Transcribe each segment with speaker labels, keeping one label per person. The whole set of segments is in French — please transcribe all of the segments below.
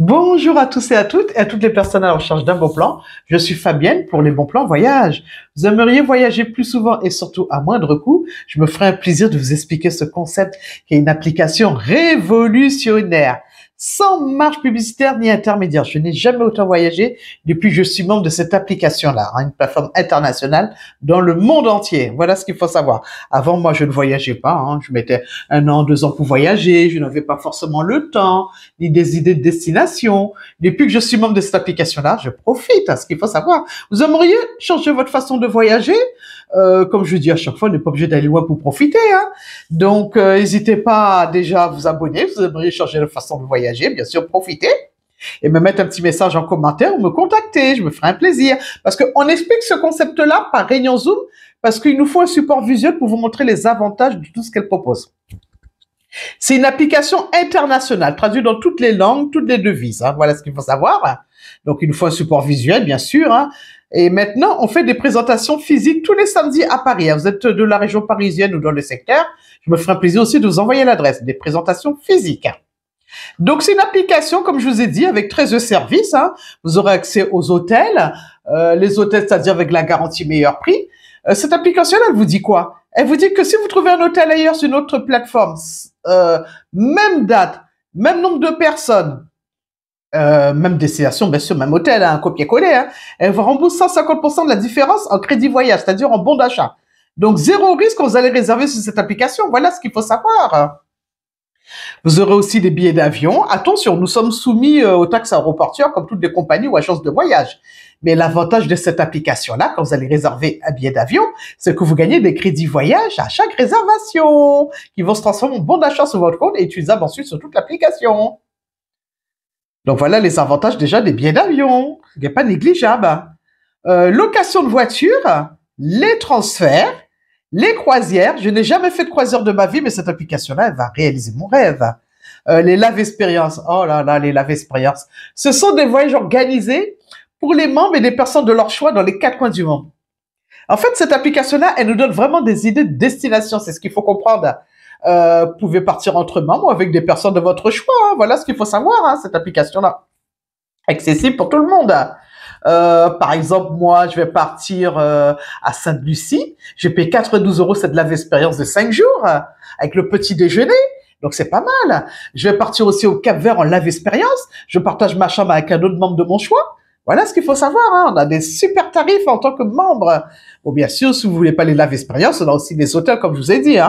Speaker 1: Bonjour à tous et à toutes les personnes à la recherche d'un bon plan. Je suis Fabienne pour les bons plans voyage. Vous aimeriez voyager plus souvent et surtout à moindre coût? Je me ferai un plaisir de vous expliquer ce concept qui est une application révolutionnaire. Sans marge publicitaire ni intermédiaire. Je n'ai jamais autant voyagé depuis que je suis membre de cette application-là, une plateforme internationale dans le monde entier. Voilà ce qu'il faut savoir. Avant, moi, je ne voyageais pas. Je mettais 1 an, 2 ans pour voyager. Je n'avais pas forcément le temps, ni des idées de destination. Depuis que je suis membre de cette application-là, je profite. Ce qu'il faut savoir. Vous aimeriez changer votre façon de voyager? Comme je dis à chaque fois, on n'est pas obligé d'aller loin pour profiter. Donc, n'hésitez pas déjà à vous abonner. Vous aimeriez changer de façon de voyager, bien sûr, profitez. Et me mettre un petit message en commentaire ou me contacter. Je me ferai un plaisir. Parce qu'on explique ce concept-là par réunion Zoom parce qu'il nous faut un support visuel pour vous montrer les avantages de tout ce qu'elle propose. C'est une application internationale, traduite dans toutes les langues, toutes les devises. Voilà ce qu'il faut savoir. Donc, il nous faut un support visuel, bien sûr. Et maintenant, on fait des présentations physiques tous les samedis à Paris. Vous êtes de la région parisienne ou dans le secteur, je me ferai un plaisir aussi de vous envoyer l'adresse des présentations physiques. Donc, c'est une application, comme je vous ai dit, avec 13 services. Vous aurez accès aux hôtels, les hôtels, c'est-à-dire avec la garantie meilleur prix. Cette application, elle vous dit quoi? Elle vous dit que si vous trouvez un hôtel ailleurs sur une autre plateforme, même date, même nombre de personnes, même destination, bien sûr, même hôtel, un copier-coller, elle vous rembourse 150% de la différence en crédit voyage, c'est-à-dire en bon d'achat. Donc, zéro risque quand vous allez réserver sur cette application. Voilà ce qu'il faut savoir. Vous aurez aussi des billets d'avion. Attention, nous sommes soumis aux taxes aéroportuaires comme toutes les compagnies ou agences de voyage. Mais l'avantage de cette application-là, quand vous allez réserver un billet d'avion, c'est que vous gagnez des crédits voyage à chaque réservation qui vont se transformer en bon d'achat sur votre compte et utilisables ensuite sur toute l'application. Donc voilà les avantages déjà des billets d'avion. Il n'est pas négligeable. Location de voiture, les transferts, les croisières. Je n'ai jamais fait de croisière de ma vie, mais cette application-là, elle va réaliser mon rêve. Les Lave Experience. Oh là là, les Lave Experience. Ce sont des voyages organisés pour les membres et des personnes de leur choix dans les 4 coins du monde. En fait, cette application-là, elle nous donne vraiment des idées de destination. C'est ce qu'il faut comprendre. Vous pouvez partir entre membres ou avec des personnes de votre choix. Voilà ce qu'il faut savoir, cette application-là. Accessible pour tout le monde. Par exemple, moi, je vais partir à Sainte-Lucie. J'ai payé 92 €, c'est de Lave Experience de 5 jours, avec le petit déjeuner. Donc, c'est pas mal. Je vais partir aussi au Cap-Vert en Lave Experience. Je partage ma chambre avec un autre membre de mon choix. Voilà ce qu'il faut savoir. On a des super tarifs en tant que membre. Bon, bien sûr, si vous voulez pas les Lave Experience, on a aussi des hôtels, comme je vous ai dit.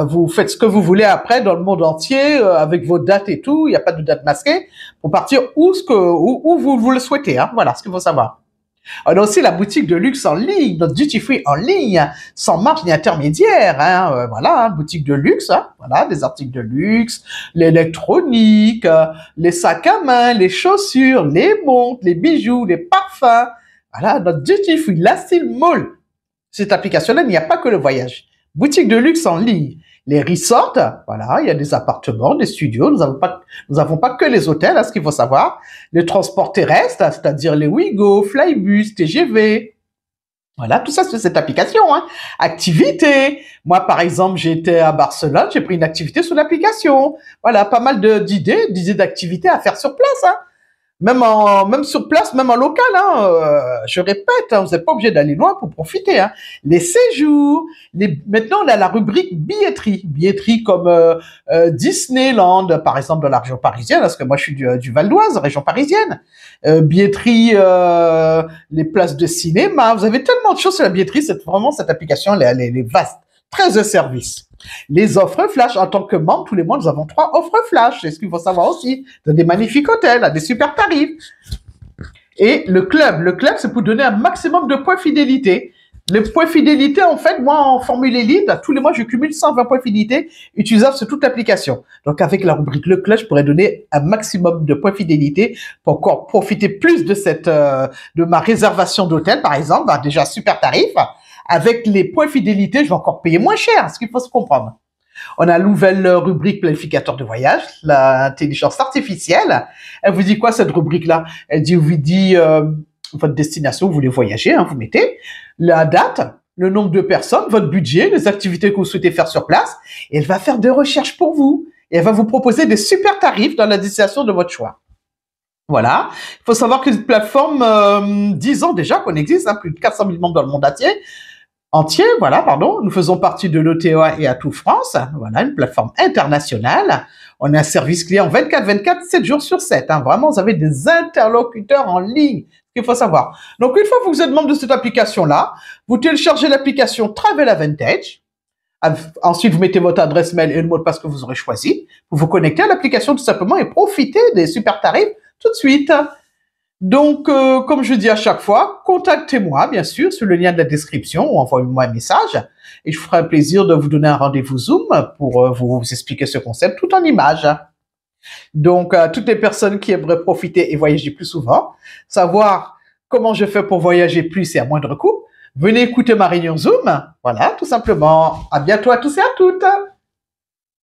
Speaker 1: Vous faites ce que vous voulez après dans le monde entier, avec vos dates et tout. Il n'y a pas de date masquée pour partir où vous le souhaitez. Voilà ce qu'il faut savoir. On a aussi la boutique de luxe en ligne, notre duty free en ligne, sans marge ni intermédiaire. Voilà, boutique de luxe. Voilà, des articles de luxe, l'électronique, les sacs à main, les chaussures, les montres, les bijoux, les parfums. Voilà, notre duty free, la style mall. Cette application-là, il n'y a pas que le voyage. Boutique de luxe en ligne. Les resorts, voilà, il y a des appartements, des studios. Nous n'avons pas que les hôtels, ce qu'il faut savoir. Les transports terrestres, c'est-à-dire les Ouigo, Flybus, TGV. Voilà, tout ça sur cette application. Activités. Moi, par exemple, j'étais à Barcelone, j'ai pris une activité sur l'application. Voilà, pas mal d'idées d'activités à faire sur place. Même sur place, même en local, je répète, vous n'êtes pas obligé d'aller loin pour profiter. Les séjours, maintenant on a la rubrique billetterie. Billetterie comme Disneyland, par exemple, dans la région parisienne, parce que moi je suis du Val d'Oise, région parisienne. Billetterie, les places de cinéma, vous avez tellement de choses sur la billetterie, vraiment cette application, elle est vaste. 13 services. Les offres flash, en tant que membre, tous les mois, nous avons 3 offres flash. C'est ce qu'il faut savoir aussi. Dans des magnifiques hôtels, à des super tarifs. Et le club, c'est pour donner un maximum de points fidélité. Les points fidélité, en fait, moi, en formule élite, tous les mois, je cumule 120 points fidélité utilisables sur toute l'application. Donc, avec la rubrique Le Club, je pourrais donner un maximum de points fidélité pour encore profiter plus de ma réservation d'hôtel, par exemple. Déjà, super tarif. Avec les points fidélité, je vais encore payer moins cher, ce qu'il faut se comprendre. On a la nouvelle rubrique planificateur de voyage, l'intelligence artificielle. Elle vous dit quoi, cette rubrique-là? Elle vous dit votre destination, vous voulez voyager, vous mettez la date, le nombre de personnes, votre budget, les activités que vous souhaitez faire sur place, et elle va faire des recherches pour vous. Et elle va vous proposer des super tarifs dans la destination de votre choix. Voilà. Il faut savoir que cette plateforme, 10 ans déjà qu'on existe, hein, plus de 400 000 membres dans le monde entier, voilà, pardon. Nous faisons partie de l'OTA et Atout France. Voilà, une plateforme internationale. On a un service client 24/24, 7 jours sur 7. Hein. Vraiment, vous avez des interlocuteurs en ligne. Il faut savoir. Donc, une fois que vous êtes membre de cette application-là, vous téléchargez l'application Travel Advantage. Ensuite, vous mettez votre adresse mail et le mot de passe que vous aurez choisi. Vous vous connectez à l'application tout simplement et profitez des super tarifs tout de suite. Donc, comme je dis à chaque fois, contactez-moi, bien sûr, sur le lien de la description ou envoyez-moi un message et je ferai un plaisir de vous donner un rendez-vous Zoom pour vous expliquer ce concept tout en images. Donc, toutes les personnes qui aimeraient profiter et voyager plus souvent, savoir comment je fais pour voyager plus et à moindre coût, venez écouter ma réunion Zoom. Voilà, tout simplement. À bientôt à tous et à toutes.